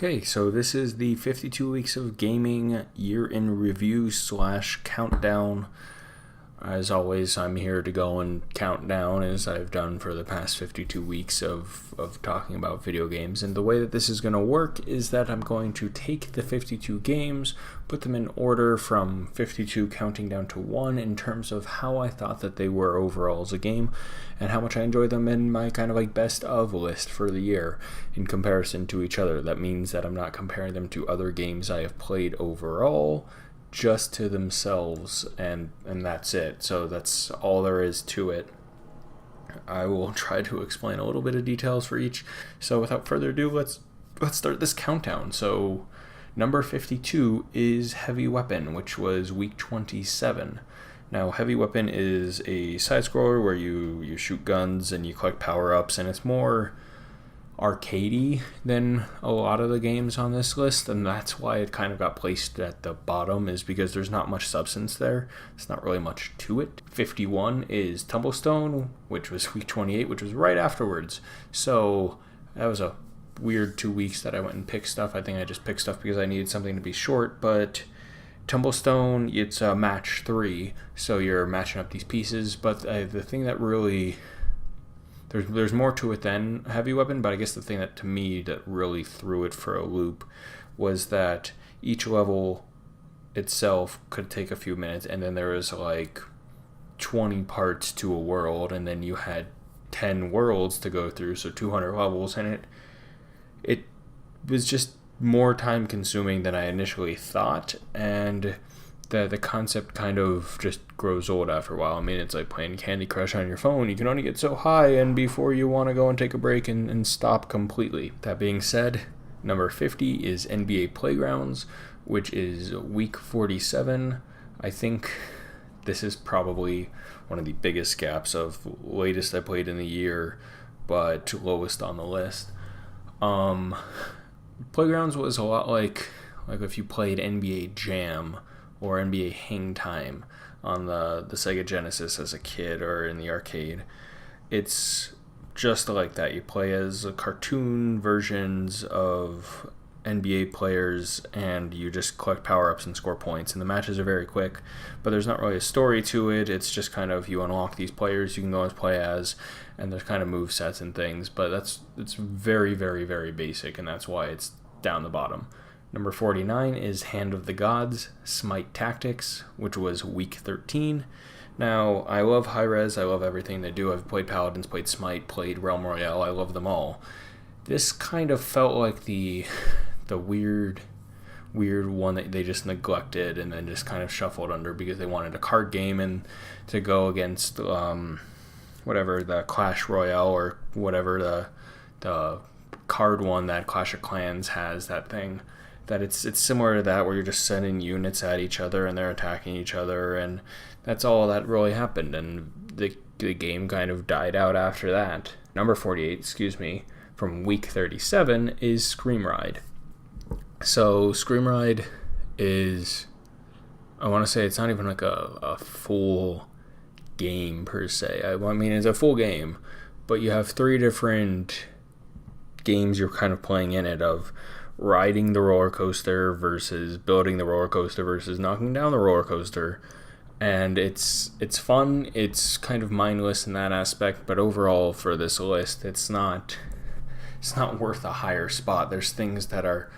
Okay, so this is the 52 Weeks of Gaming year in review / countdown. As always, I'm here to go and count down as I've done for the past 52 weeks of talking about video games. And the way that this is going to work is that I'm going to take the 52 games, put them in order from 52 counting down to 1 in terms of how I thought that they were overall as a game and how much I enjoyed them in my kind of like best of list for the year in comparison to each other. That means that I'm not comparing them to other games I have played overall, just to themselves, and that's it. So that's all there is to it. I will try to explain a little bit of details for each. So without further ado, let's start this countdown. So number 52 is Heavy Weapon, which was week 27. Now, Heavy Weapon is a side-scroller where you shoot guns and you collect power-ups, and it's more arcadey than a lot of the games on this list, and that's why it kind of got placed at the bottom, is because there's not much substance there. It's not really much to it. 51 is Tumblestone, which was week 28, which was right afterwards. So that was a weird 2 weeks that I went and picked stuff. I think I just picked stuff because I needed something to be short, but Tumblestone, it's a match 3, so you're matching up these pieces, but the thing that really... There's more to it than Heavy Weapon, but I guess the thing that to me that really threw it for a loop was that each level itself could take a few minutes, and then there was like 20 parts to a world, and then you had 10 worlds to go through, so 200 levels, and it was just more time consuming than I initially thought, and the concept kind of just grows old after a while. I mean, it's like playing Candy Crush on your phone. You can only get so high and before you want to go and take a break and stop completely. That being said, number 50 is NBA Playgrounds, which is week 47. I think this is probably one of the biggest gaps of latest I played in the year, but lowest on the list. Playgrounds was a lot like if you played NBA Jam or NBA Hang Time on the Sega Genesis as a kid or in the arcade. It's just like that. You play as cartoon versions of NBA players, and you just collect power-ups and score points, and the matches are very quick, but there's not really a story to it. It's just kind of you unlock these players you can go and play as, and there's kind of move sets and things, but it's very, very, very basic, and that's why it's down the bottom. Number 49 is Hand of the Gods, Smite Tactics, which was week 13. Now, I love Hi-Rez, I love everything they do. I've played Paladins, played Smite, played Realm Royale, I love them all. This kind of felt like the weird one that they just neglected and then just kind of shuffled under because they wanted a card game and to go against whatever, the Clash Royale or whatever the card one that Clash of Clans has, that thing. That it's similar to that, where you're just sending units at each other and they're attacking each other, and that's all that really happened, and the game kind of died out after that. Number 48, from week 37 is Scream Ride. So Scream Ride is, I want to say it's not even like a full game per se. I mean, it's a full game, but you have 3 different games you're kind of playing in it, of riding the roller coaster versus building the roller coaster versus knocking down the roller coaster. And it's fun, it's kind of mindless in that aspect, but overall for this list, it's not worth a higher spot. There's things that are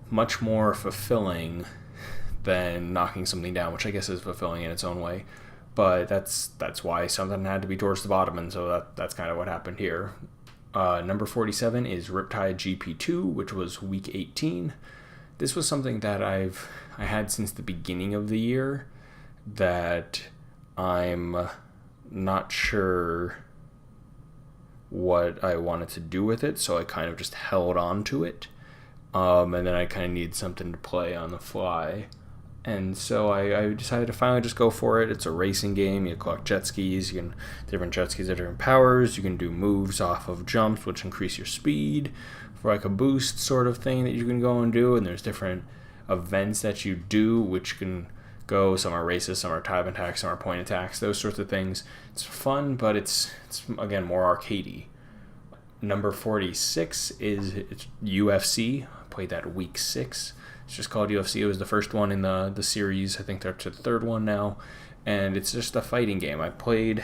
much more fulfilling than knocking something down, which I guess is fulfilling in its own way, but that's why something had to be towards the bottom, and so that's kind of what happened here. Number 47 is Riptide GP2, which was week 18. This was something that I had since the beginning of the year that I'm not sure what I wanted to do with it, so I kind of just held on to it. And then I kind of need something to play on the fly. And so I decided to finally just go for it. It's a racing game. You collect jet skis. Different jet skis have different powers. You can do moves off of jumps, which increase your speed for like a boost sort of thing that you can go and do. And there's different events that you do, which can go. Some are races, some are time attacks, some are point attacks, those sorts of things. It's fun, but it's again, more arcadey. Number 46 is UFC. played that week 6. It's just called UFC. It was the first one in the series. I think they're up to the third one now. And it's just a fighting game. I played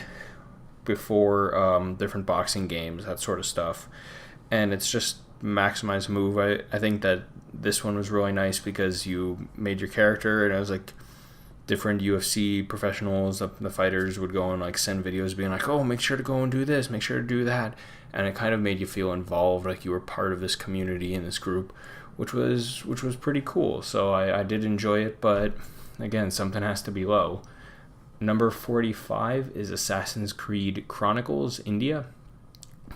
before different boxing games, that sort of stuff. And it's just maximize move. I think that this one was really nice because you made your character, and it was like different UFC professionals, the fighters would go and like send videos being like, oh, make sure to go and do this, make sure to do that. And it kind of made you feel involved, like you were part of this community in this group, which was pretty cool. So I did enjoy it, but again, something has to be low. Number 45 is Assassin's Creed Chronicles India.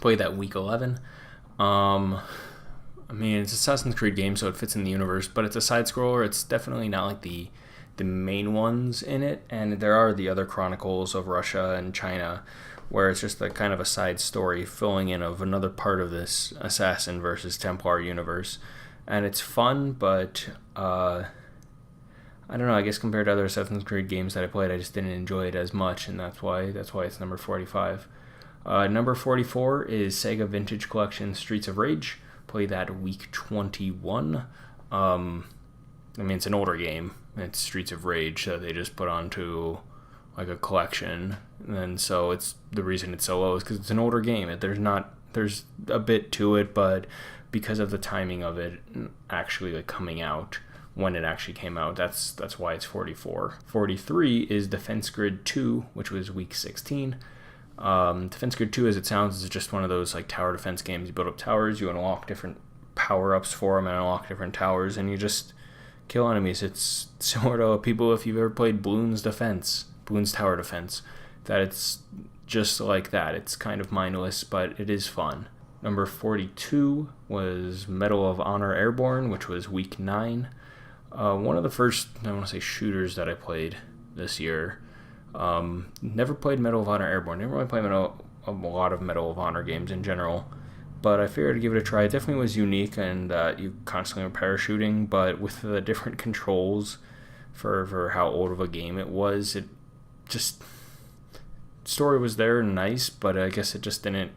Played that week 11. I mean, it's Assassin's Creed game, so it fits in the universe, but it's a side scroller. It's definitely not like the main ones in it, and there are the other Chronicles of Russia and China, where it's just a kind of a side story filling in of another part of this Assassin versus Templar universe, and it's fun, but I don't know, I guess compared to other Assassin's Creed games that I played, I just didn't enjoy it as much, and that's why it's number 45. Number 44 is Sega Vintage Collection Streets of Rage. Played that week 21. I mean, it's an older game. It's Streets of Rage that they just put onto like a collection, and so it's the reason it's so low is because it's an older game. There's a bit to it, but because of the timing of it actually like coming out, when it actually came out, that's why it's 44. 43 is Defense Grid 2, which was week 16. Defense Grid 2, as it sounds, is just one of those like tower defense games. You build up towers, you unlock different power-ups for them, and unlock different towers, and you just kill enemies. It's similar to people, if you've ever played Bloons Tower Defense, that it's just like that. It's kind of mindless, but it is fun. Number 42 was Medal of Honor Airborne, which was week 9. One of the first, I want to say, shooters that I played this year. Never played Medal of Honor Airborne. Never really played a lot of Medal of Honor games in general, but I figured to give it a try. It definitely was unique, and you constantly were parachuting, but with the different controls for how old of a game it was, it just, story was there and nice, but I guess it just didn't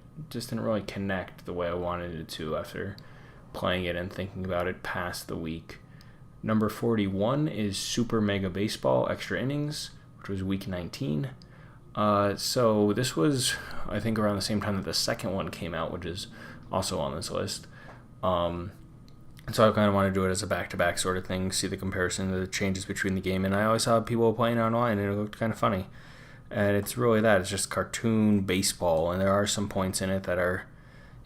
really connect the way I wanted it to after playing it and thinking about it past the week. Number 41 is Super Mega Baseball Extra Innings, which was week 19. So this was, I think, around the same time that the second one came out, which is also on this list. So I kind of want to do it as a back-to-back sort of thing, see the comparison, the changes between the game, and I always saw people playing online, and it looked kind of funny. And it's really that. It's just cartoon baseball, and there are some points in it that are,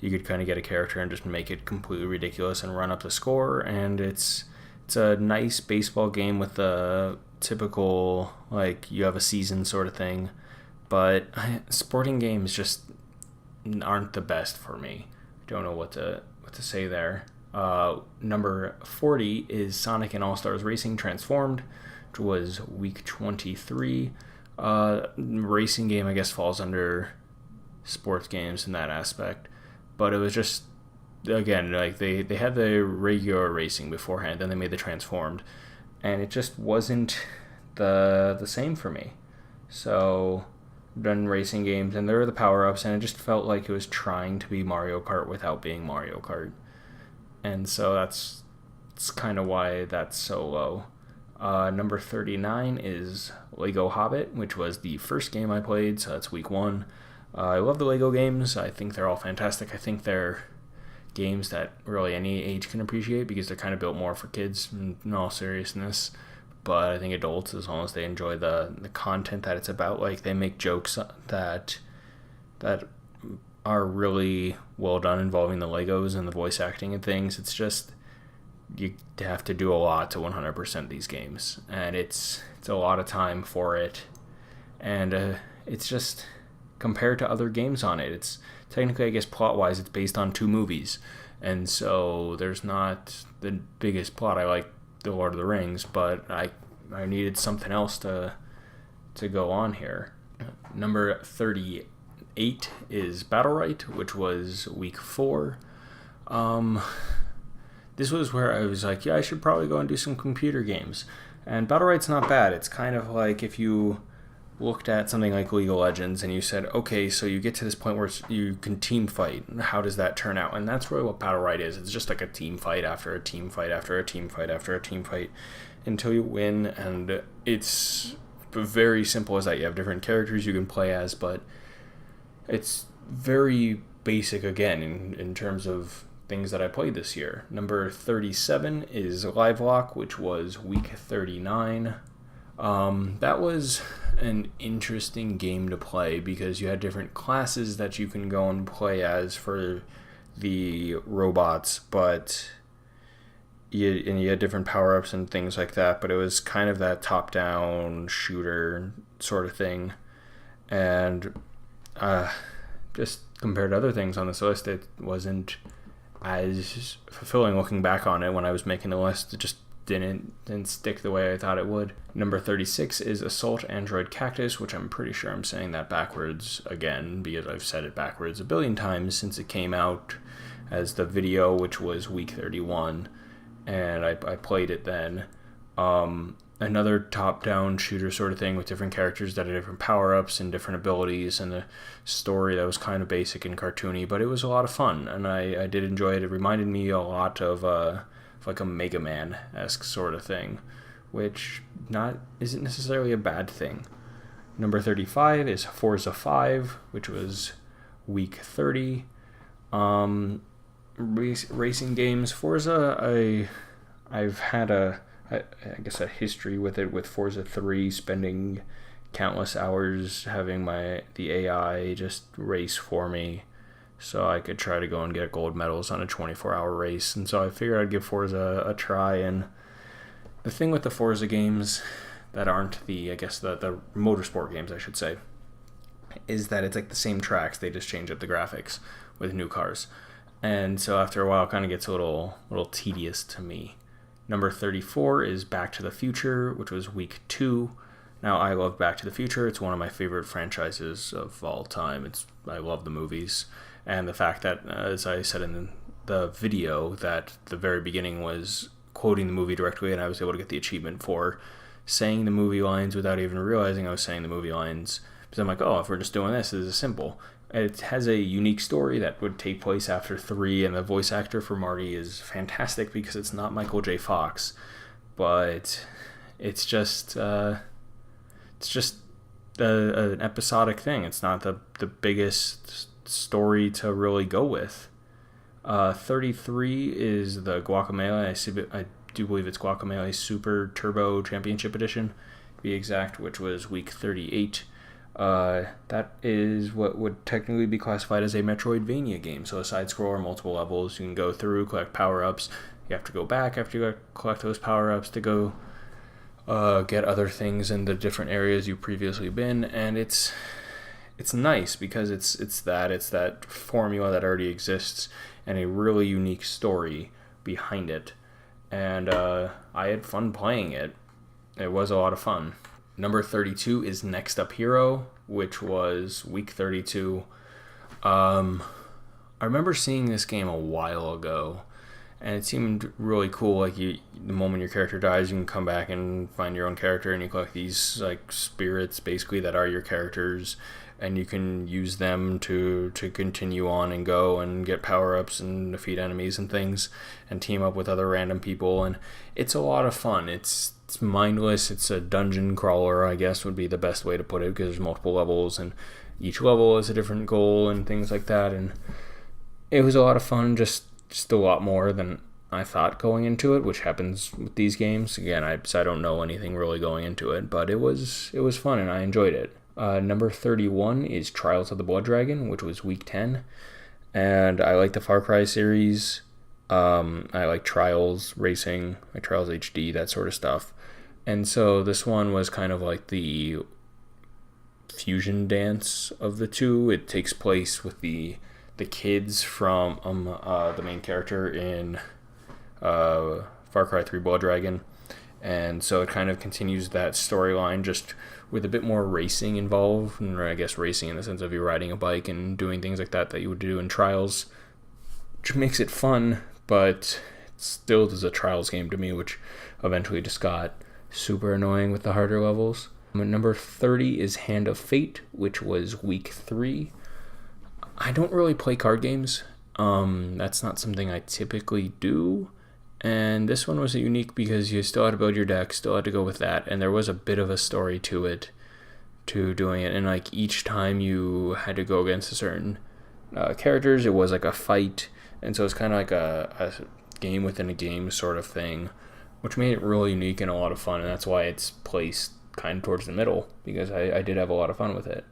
you could kind of get a character and just make it completely ridiculous and run up the score, and it's a nice baseball game with the typical, like, you have a season sort of thing, but sporting games just aren't the best for me. Don't know what to say there. Number 40 is Sonic and All-Stars Racing Transformed, which was week 23. Racing game, I guess, falls under sports games in that aspect, but it was just, again, like they had the regular racing beforehand, then they made the Transformed, and it just wasn't the same for me. So done racing games, and there were the power-ups, and it just felt like it was trying to be Mario Kart without being Mario Kart, and so that's kind of why that's so low. Number 39 is Lego Hobbit, which was the first game I played, so that's week 1. I love the Lego games. I think they're all fantastic. I think they're games that really any age can appreciate because they're kind of built more for kids in all seriousness. But I think adults, as long as they enjoy the content that it's about, like they make jokes that are really well done involving the Legos and the voice acting and things. It's just, you have to do a lot to 100% these games, and it's a lot of time for it, and it's just, compared to other games on it, it's technically, I guess, plot-wise, it's based on 2 movies, and so there's not the biggest plot. I like The Lord of the Rings, but I needed something else to go on here. Number 38 is Battlerite, which was week 4. This was where I was like, yeah, I should probably go and do some computer games. And Battlerite's not bad. It's kind of like if you looked at something like League of Legends and you said, okay, so you get to this point where you can team fight. How does that turn out? And that's really what Battle Right is. It's just like a team fight after a team fight after a team fight after a team fight until you win. And it's very simple as that. You have different characters you can play as, but it's very basic again in terms of things that I played this year. Number 37 is Livelock, which was week 39. That was an interesting game to play because you had different classes that you can go and play as for the robots, but you had different power-ups and things like that, but it was kind of that top-down shooter sort of thing. And just compared to other things on this list, it wasn't as fulfilling looking back on it when I was making the list. It just didn't stick the way I thought it would. Number 36 is Assault Android Cactus, which I'm pretty sure I'm saying that backwards again because I've said it backwards a billion times since it came out as the video, which was week 31, and I played it then. Another top-down shooter sort of thing with different characters that had different power-ups and different abilities, and a story that was kind of basic and cartoony, but it was a lot of fun, and I did enjoy it. It reminded me a lot of like a Mega Man-esque sort of thing, which isn't necessarily a bad thing. Number 35 is Forza 5, which was week 30. Racing games. Forza, I've had I guess a history with it, with Forza 3, spending countless hours having the AI just race for me so I could try to go and get gold medals on a 24-hour race. And so I figured I'd give Forza a try. And the thing with the Forza games that aren't the motorsport games, I should say, is that it's like the same tracks, they just change up the graphics with new cars. And so after a while, it kind of gets a little tedious to me. Number 34 is Back to the Future, which was week 2. Now, I love Back to the Future. It's one of my favorite franchises of all time. I love the movies. And the fact that, as I said in the video, that the very beginning was quoting the movie directly, and I was able to get the achievement for saying the movie lines without even realizing I was saying the movie lines. Because I'm like, oh, if we're just doing this is simple. It has a unique story that would take place after 3, and the voice actor for Marty is fantastic because it's not Michael J. Fox, but it's just an episodic thing. It's not the biggest story to really go with. 33 is the Guacamelee. I do believe it's Guacamelee Super Turbo Championship Edition, to be exact, which was week 38. That is what would technically be classified as a Metroidvania game. So a side-scroller, multiple levels, you can go through, collect power-ups. You have to go back after you collect those power-ups to go get other things in the different areas you've previously been. And it's nice because it's that formula that already exists and a really unique story behind it. And I had fun playing it. It was a lot of fun. Number 32 is Next Up Hero, which was week 32. I remember seeing this game a while ago, and it seemed really cool. Like the moment your character dies, you can come back and find your own character, and you collect these like spirits, basically, that are your characters, and you can use them to continue on and go and get power-ups and defeat enemies and things, and team up with other random people, and it's a lot of fun. It's mindless. It's a dungeon crawler, I guess would be the best way to put it, because there's multiple levels and each level is a different goal and things like that. And it was a lot of fun, just a lot more than I thought going into it, which happens with these games. Again, I don't know anything really going into it, but it was fun and I enjoyed it. Number 31 is Trials of the Blood Dragon, which was week 10, and I like the Far Cry series. I like Trials Racing, like Trials HD, that sort of stuff. And so this one was kind of like the fusion dance of the two. It takes place with the kids from the main character in Far Cry 3 Blood Dragon. And so it kind of continues that storyline, just with a bit more racing involved, or I guess racing in the sense of you riding a bike and doing things like that you would do in Trials, which makes it fun, but it still is a Trials game to me, which eventually just got super annoying with the harder levels. Number 30 is Hand of Fate, which was week 3. I don't really play card games. That's not something I typically do. And this one was unique because you still had to build your deck, still had to go with that, and there was a bit of a story to it, to doing it. And like each time you had to go against a certain characters, it was like a fight, and so it's kind of like a game within a game sort of thing, which made it really unique and a lot of fun. And that's why it's placed kind of towards the middle, because I did have a lot of fun with it.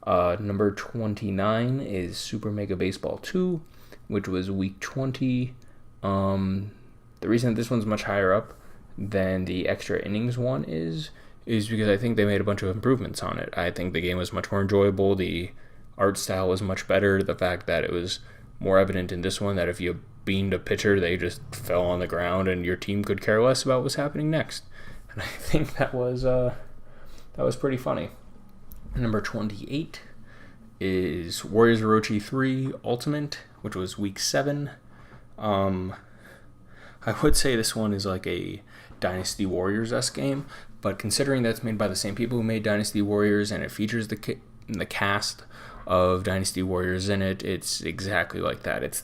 Number 29 is Super Mega Baseball 2, which was week 20. The reason that this one's much higher up than the extra innings one is because I think they made a bunch of improvements on it. I think the game was much more enjoyable. The art style was much better. The fact that it was more evident in this one that if you beamed a pitcher, they just fell on the ground and your team could care less about what's happening next. And I think that was pretty funny. Number 28 is Warriors Orochi 3 Ultimate, which was week 7. I would say this one is like a Dynasty Warriors-esque game, but considering that's made by the same people who made Dynasty Warriors and it features the cast of Dynasty Warriors in it, it's exactly like that.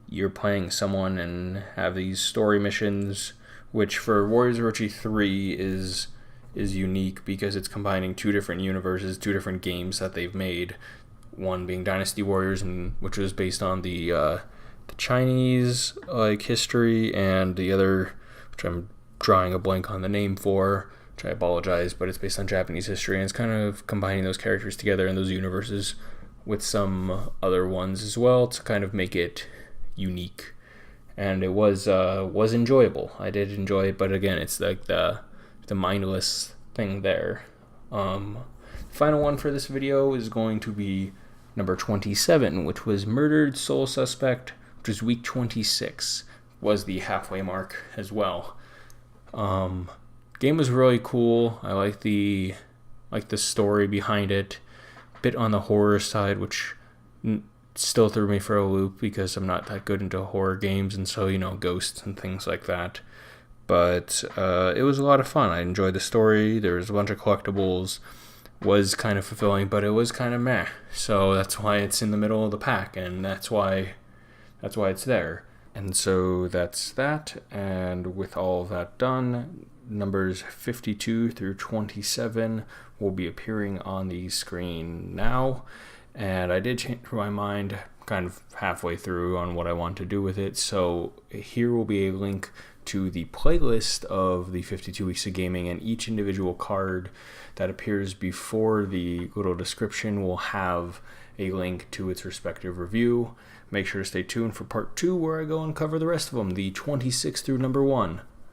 You're playing someone and have these story missions, which for Warriors Orochi 3 is unique because it's combining 2 different universes, 2 different games that they've made. One being Dynasty Warriors, which was based on the Chinese history, and the other, which I'm drawing a blank on the name for, which I apologize, but it's based on Japanese history, and it's kind of combining those characters together in those universes with some other ones as well to kind of make it unique. And it was enjoyable. I did enjoy it, but again, it's like the mindless thing there. Final one for this video is going to be number 27, which was Murdered Soul Suspect, which was week 26, was the halfway mark as well. Game was really cool. I like the story behind it. Bit on the horror side, which still threw me for a loop because I'm not that good into horror games, and so ghosts and things like that. But it was a lot of fun. I enjoyed the story. There was a bunch of collectibles. Was kind of fulfilling, but it was kind of meh. So that's why it's in the middle of the pack, and that's why it's there. And so that's that. And with all of that done, numbers 52 through 27 will be appearing on the screen now. And I did change my mind kind of halfway through on what I want to do with it. So here will be a link to the playlist of the 52 Weeks of Gaming, and each individual card that appears before the little description will have a link to its respective review. Make sure to stay tuned for part 2, where I go and cover the rest of them, the 26 through number 1.